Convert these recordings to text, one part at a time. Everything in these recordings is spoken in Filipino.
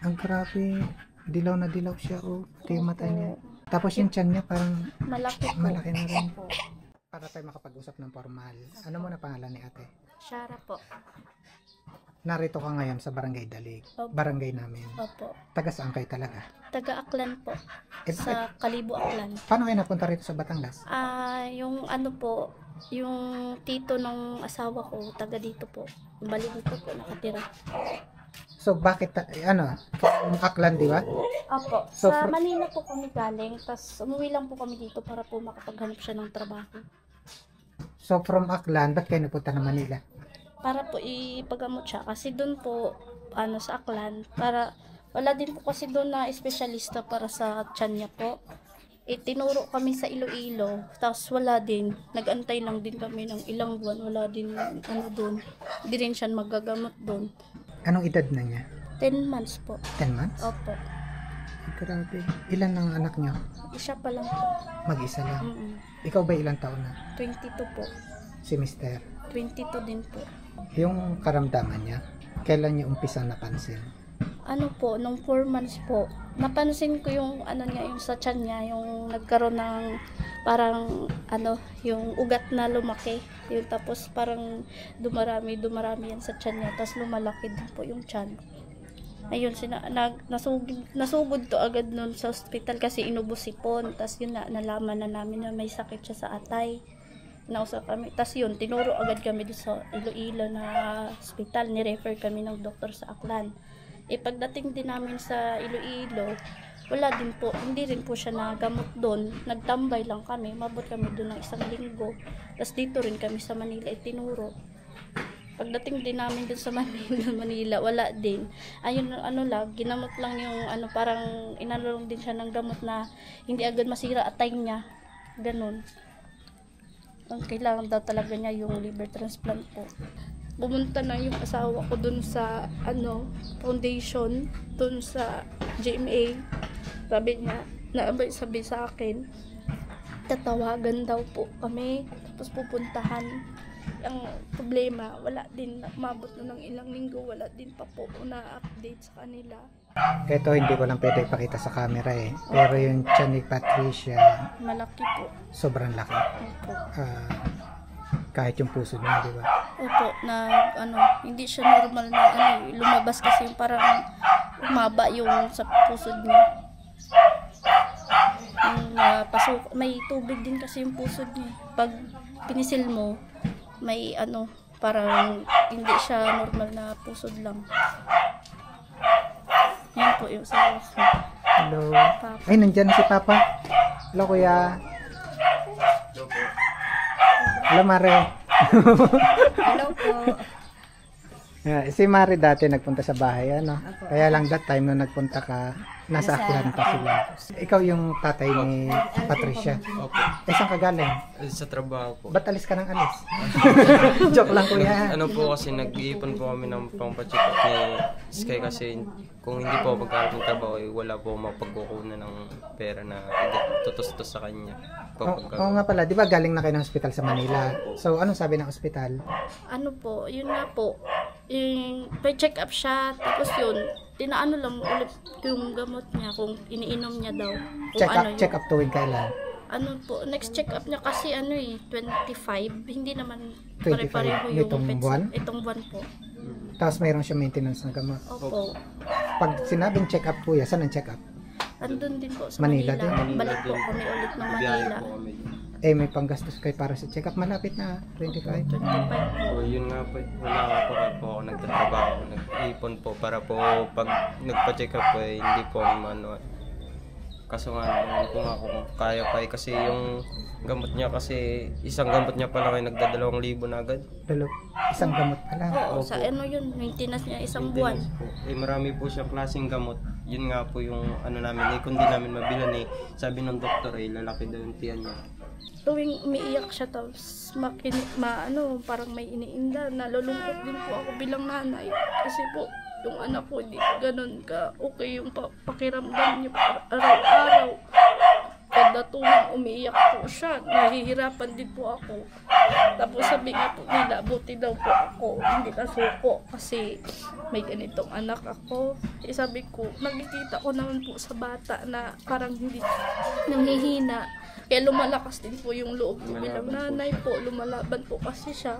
Ang grabe. Dilaw na dilaw siya, oh. Pati yung mata niya. Tapos yung tiyan niya parang Malaki po. malaki na rin. Opo. Para tayo makapag-usap ng formal. Ano mo na pangalan ni ate? Shara po. Narito ka ngayon sa Barangay Dalig. Opo. Barangay namin. Opo. Taga saan kayo talaga? Taga Aklan po. Sa... Sa Kalibo Aklan. Paano kayo napunta rito sa Batangas? Yung ano po, yung tito ng asawa ko, taga dito po. Bali dito po nakatira. So bakit, Aklan, di ba? Opo. So, Sa Manila po kami galing, tapos umuwi lang po kami dito para po makapaghanap siya ng trabaho. So from Aklan, ba't kayo napunta ng Manila? Para po ipagamot siya. Kasi doon po, sa Aklan, para, wala din po kasi doon na espesyalista para sa tiyan niya po. Tinuro kami sa Iloilo, tapos wala din. Nag-antay lang din kami ng ilang buwan, wala din doon. Hindi rin siya magagamot doon. Anong edad na niya? 10 months po. 10 months? Opo. Ay, grabe. Ilan ang anak niyo? Isa pa lang po. Mag-isa lang. Ikaw ba ilang taon na? 22 po. Si Mister? 22 din po. Yung karamdaman niya, kailan niya umpisa napansin? Ano po, nung 4 months po, napansin ko yung yung sa tiyan niya, yung nagkaroon ng parang yung ugat na lumaki. Yung tapos parang dumarami yan sa tiyan niya, tapos lumalaki din po yung tiyan. Ayun, nasugod to agad nun sa ospital kasi inubos sipon. Tapos yun nalaman na namin na may sakit siya sa atay. Nausap kami. Tapos yun, tinuro agad kami doon sa Iloilo na ospital. Ni-refer kami ng doktor sa Aklan. Pagdating din namin sa Iloilo, wala din po, hindi rin po siya nagamot doon. Nagtambay lang kami, mabot kami doon ng 1 linggo. Tapos dito rin kami sa Manila tinuro. Pagdating din namin doon sa Manila, wala din. Ayun, ginamot lang yung parang inalulong din siya ng gamot na hindi agad masira atay niya. Ganun. Ang kailangan daw talaga niya yung liver transplant po. Pumunta na yung asawa ko dun sa foundation, dun sa GMA. Sabi sa akin, tatawagan daw po kami, tapos pupuntahan. Ang problema, wala din, mabot na ng ilang linggo, wala din pa po na-update sa kanila. Ito hindi ko lang pwede ipakita sa camera eh. Pero yung tiyan ni Patricia, malaki po. sobrang laki. Opo. Kahit yung puso niya, di ba? Opo, hindi siya normal na lumabas kasi yung parang umaba yung sa puso niya. May tubig din kasi yung puso niya. Pag pinisil mo, may parang hindi siya normal na pusod lang. Yan po yung sa Hello. Papa. Ay, nandyan na si Papa. Hello, Kuya. Hello, Mare. Hello po. Si Mare dati nagpunta sa bahay, Kaya lang that time nung nagpunta ka, nasa Aklan pa sila. Ikaw yung tatay ni Patricia. Opo. Saan ka galing? Sa trabaho po. Ba't alis ka ng alis? Joke lang, Kuya. Ano po kasi nag-iipon po kami ng pang-check up ni Sky kasi kung hindi po magkakaroon ng trabaho wala po mapagkukunan ng pera na tutos-tos sa kanya. Oo nga pala, di ba galing na kayo ng hospital sa Manila? So, anong sabi ng hospital? Yun nga po. May check up siya, tapos yun, tinaano lang ulit yung gamot niya kung iniinom niya daw. Check up tuwing kailan? Next check up niya kasi 25, hindi naman 25, pare-pareho yung itong buwan? Itong buwan po. Tapos mayroon siya maintenance ng gamot. Opo. Pag sinabing check up, Kuya, saan ang check up? Andun din po sa Manila Manila. din? Balik po kami ulit ng Biyahe Manila. po kami. May panggastos kayo para sa check up. Malapit na, 25. 25 po. So, yun nga po, wala nga po ako nagtatrabaho, nag-ipon po para po pag nagpa-check up hindi po kaso nga naman po nga kung kaya pa kasi yung gamot niya kasi isang gamot niya pa lang ay nagda2,000 na agad. Isang gamot pa lang. Oo, sa yun, maintenance niya isang buwan. Po. Marami po siyang klaseng gamot. Yun nga po yung namin, kung di namin mabilan sabi ng doktor lalaki daw yung tiyan niya. Tuwing umiiyak siya tapos parang may iniinda, nalulungkot din po ako bilang nanay. Kasi po, yung anak ko hindi ganun ka okay yung pakiramdam niya araw-araw. kada tuwing umiiyak po siya. Nahihirapan din po ako. Tapos sabi nga po nila, buti daw po ako hindi nasuko kasi may ganitong anak ako. Sabi ko, nakikita ko naman po sa bata na parang hindi nanghihina. Kaya lumalakas din po yung loob ko bilang nanay po. Lumalaban po kasi siya.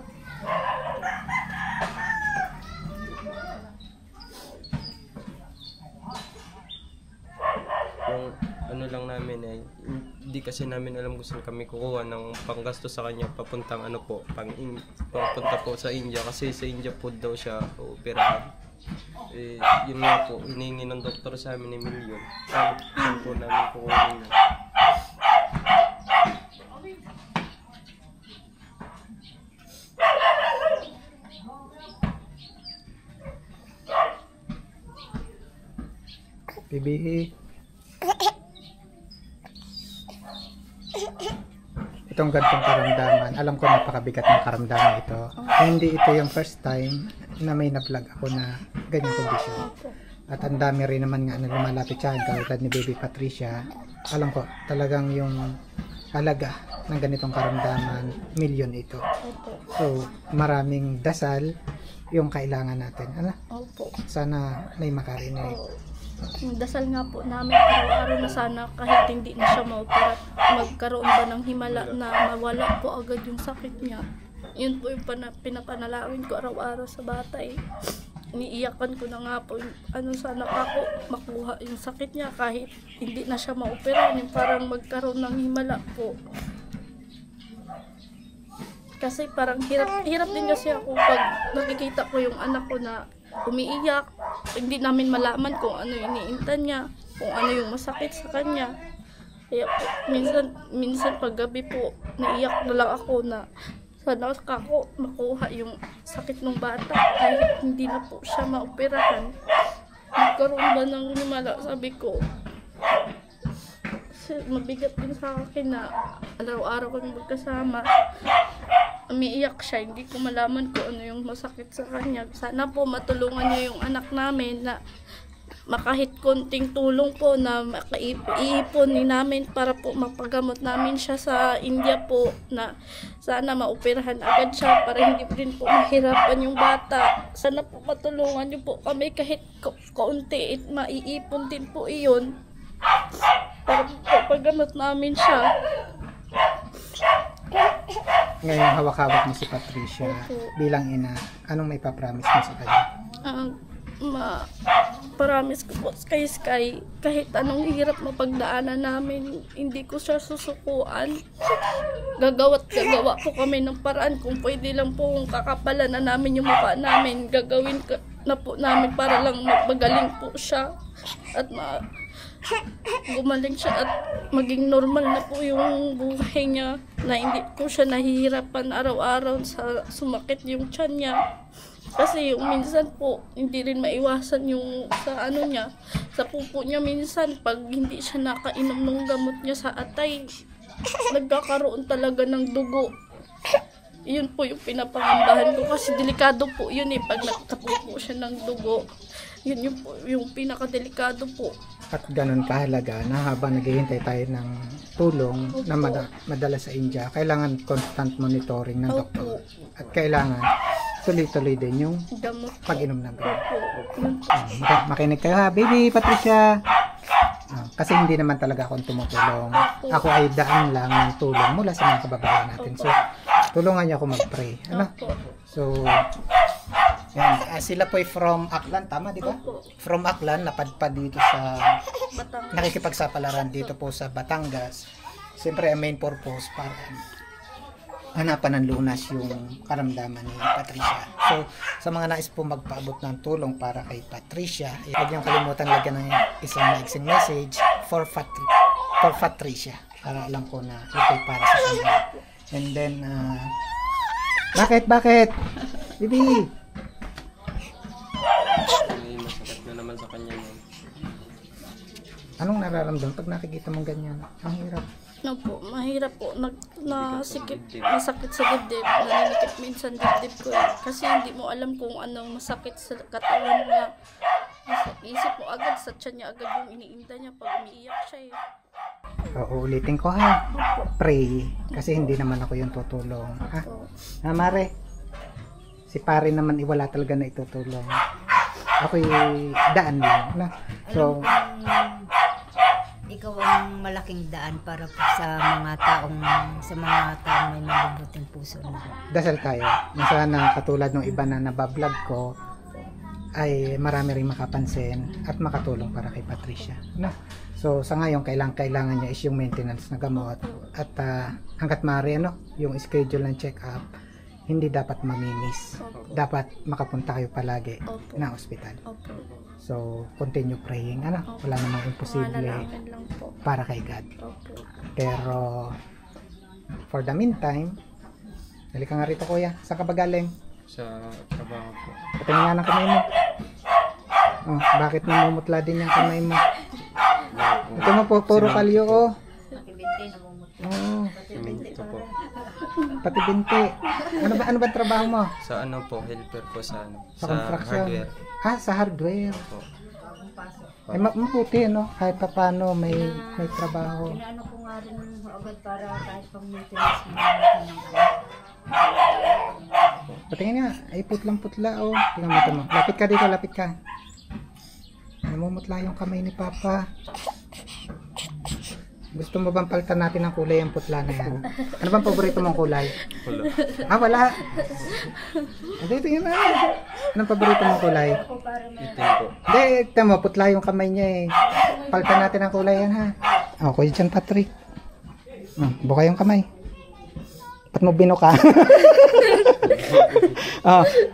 Yung ano lang namin eh, hindi kasi namin alam kung saan kami kukuha ng panggasto sa kanya papuntang ano po, papunta po sa India kasi sa India po daw siya operahan. Eh, yun nga po, hinihingi ng doktor sa amin ng milyon. Saan po namin kukuha na. PBE. Itong ganitong karamdaman, alam ko napakabigat ng karamdaman ito. Hindi ito yung first time na may na-vlog ako na ganyang kondisyon. At ang dami rin naman nga na lumalapit siya, katulad ni Baby Patricia. Alam ko, talagang yung halaga ng ganitong karamdaman, milyon ito. So, maraming dasal yung kailangan natin. Ano? Opo. Sana may makarinig. Yung dasal nga po namin araw-araw na sana kahit hindi na siya maopera, magkaroon ba ng himala na mawala po agad yung sakit niya. Yun po yung pinapanalawin ko araw-araw sa bata eh. Iniiyakan ko na nga po yung sana ako makuha yung sakit niya kahit hindi na siya maopera, yung parang magkaroon ng himala po. Kasi parang hirap din kasi ako pag nakikita ko yung anak ko na umiiyak, hindi namin malaman kung ano yung iniintan niya, kung ano yung masakit sa kanya. Kaya po, minsan pag gabi po, naiyak na lang ako na sana ako makuha yung sakit ng bata kahit hindi na po siya maoperahan. Magkaroon ba ng himala, sabi ko. Kasi mabigat din sa akin na araw-araw kami magkasama. Umiiyak siya, hindi ko malaman kung ano yung masakit sa kanya. Sana po matulungan niyo yung anak namin na makahit konting tulong po na makaipon ni namin para po mapagamot namin siya sa India po, na sana maoperahan agad siya para hindi rin po mahirapan yung bata. Sana po matulungan niyo po kami kahit kaunti, maiipon din po iyon para po pagamot namin siya. Ngayon hawak-hawak mo si Patricia bilang ina, anong may papromise mo sa kanya? Promise ko po kay Sky, kahit anong hirap mapagdaanan namin, hindi ko siya susukuan. Gagawa't gagawa po kami ng paraan, kung pwede lang po kakapalan na namin yung mukha namin, gagawin na po namin para lang magaling po siya at gumaling siya at maging normal na po yung buhay niya, na hindi ko siya nahihirapan araw-araw sa sumakit yung tiyan niya. Kasi yung minsan po, hindi rin maiwasan yung sa ano niya, sa pupo niya minsan, pag hindi siya nakainom ng gamot niya sa atay, nagkakaroon talaga ng dugo. Yun po yung pinapangambahan ko kasi delikado po yun eh, pag nagtapupo siya ng dugo. Yun yung pinakadelikado po. At ganun kahalaga na habang naghihintay tayo ng tulong na madala sa India, kailangan constant monitoring ng doktor. At kailangan tuloy-tuloy din yung pag-inom ng gamot. Makinig kayo ha, Baby Patricia. Kasi hindi naman talaga akong tumutulong. Ako ay daan lang ng tulong mula sa mga kababayan natin. So, tulungan niyo ako mag-pray. Ano? So, yan. Sila po ay from Aklan, tama di ba? From Aklan, napadpad dito sa nakikipagsapalaran dito po sa Batangas. Siyempre, ang main purpose para hanapan ng lunas yung karamdaman ni Patricia. So, sa mga nais po magpaabot ng tulong para kay Patricia, huwag niyong kalimutan lagyan ng isang maiksing message for Patricia para alam ko na ito ay para sa kanya. And then, bakit? Bibi! May masakit na naman sa kanya nun. Anong nararamdaman pag nakikita mong ganyan? Ang hirap. No po, mahirap po. Masakit sa dibdib. Naninikip minsan dibdib ko eh. Kasi hindi mo alam kung anong masakit sa katawan niya. Isip mo agad, sa tiyan niya agad yung iniinda niya pag umiiyak siya eh. uulitin ko ha. Opo. Pray. Kasi hindi naman ako yung tutulong. Ha? Opo. Ha, Mare? Si pare naman wala talaga na itutulong. Ako'y daan lang. No? So, Ikaw ang malaking daan para po sa mga taong may mabubuting puso na. dasal tayo. Na sana katulad ng iba na nabablog ko, ay marami rin makapansin at makatulong para kay Patricia. No? So, sa ngayon, kailangan niya is yung maintenance na gamot. At hanggat maaari, yung schedule ng check-up, hindi dapat mamimiss. Opo. Dapat makapunta kayo palagi Opo. na ospital. Opo. So, continue praying. Wala namang imposible Manalangin lang po. para kay God. Opo. Pero, for the meantime, halika nga rito kuya. Saan ka ba galing? Sa trabaho po. Patingin nga ng kamay mo. Oh, bakit namumutla din yung kamay mo? Ito mo po, puro kalyo oh. Oh, Ito po. pati binti. Ano ba trabaho mo? Sa ano po, helper po sa Sa construction? hardware Sa hardware. po. Ay, mabuti, no? Kahit pa paano, may trabaho. Inaano ko nga rin agad para kahit pang maintenance mo ng Patingin nga, ay putlang-putla, oh. Tingnan mo ito mo. Lapit ka dito, lapit ka. Namumutla yung kamay ni Papa. Gusto mo bang palitan natin ng kulay ang putla na yan? Ano bang paborito mong kulay? Wala. Wala. Hindi, tingnan na. Anong paborito mong kulay? Itim po. Hindi, tignan mo, putla yung kamay niya eh. Palitan natin ng kulay yan ha. Kuya dyan, Patrick. Buka yung kamay. Ba't mo binuka?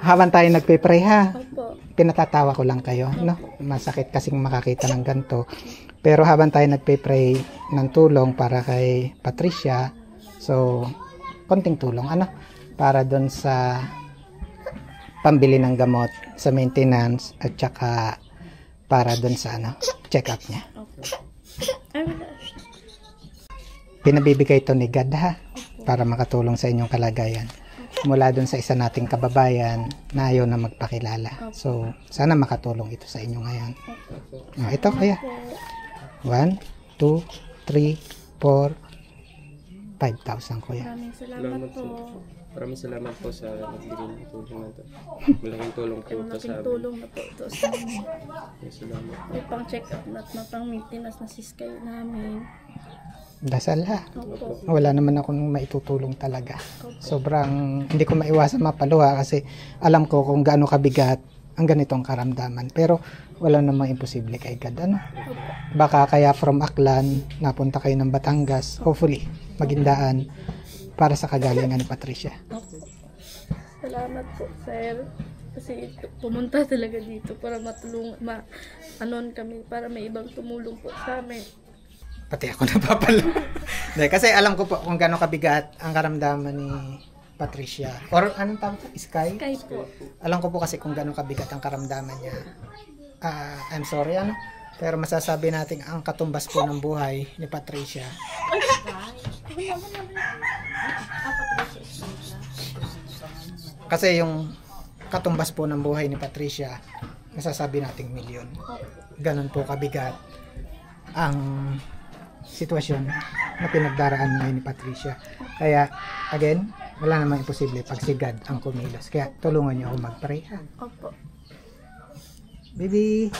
Habang tayo nagpe-pray ha. Opo. Pinatatawa ko lang kayo, no? Masakit kasing makakita ng ganito. Pero habang tayo nagpe-pray ng tulong para kay Patricia, so konting tulong para doon sa pambili ng gamot, sa maintenance at saka para doon sa check-up niya. Opo. Ay, wala. Pinabibigay ito ni God ha, para makatulong sa inyong kalagayan. Mula doon sa isa nating kababayan na ayaw na magpakilala. So, sana makatulong ito sa inyo ngayon. Ito kaya. 1, 2, 3, 4, 5,000 kuya. Maraming salamat Salamat po. po. Maraming salamat po sa nagbigay ng tulong na ito. Malaking tulong po ito sa Malaking amin. tulong na po ito sa amin. Salamat. May pang check up na pang maintenance na siskay namin. Dasal ha. Opo. Wala naman akong maitutulong talaga. Sobrang hindi ko maiwasan mapaluha kasi alam ko kung gaano kabigat ang ganitong karamdaman. Pero wala namang imposible kay God. Baka kaya from Aklan, napunta kayo ng Batangas. Hopefully, magindaan para sa kagalingan ni Patricia. Salamat po, sir. Kasi pumunta talaga dito para matulungan, anon kami, para may ibang tumulong po sa amin. Pati ako napapalo. Kasi alam ko po kung gaano kabigat ang karamdaman ni Patricia. Or anong tawag? Sky? Sky po. Alam ko po kasi kung gaano kabigat ang karamdaman niya. I'm sorry, pero masasabi natin ang katumbas po ng buhay ni Patricia. Kasi yung katumbas po ng buhay ni Patricia, masasabi nating milyon. Ganon po kabigat ang sitwasyon na pinagdaraan ngayon ni Patricia. Kaya, again, wala namang imposible pag si God ang kumilos. Kaya, tulungan niyo ako mag-pray ha. Opo. Baby!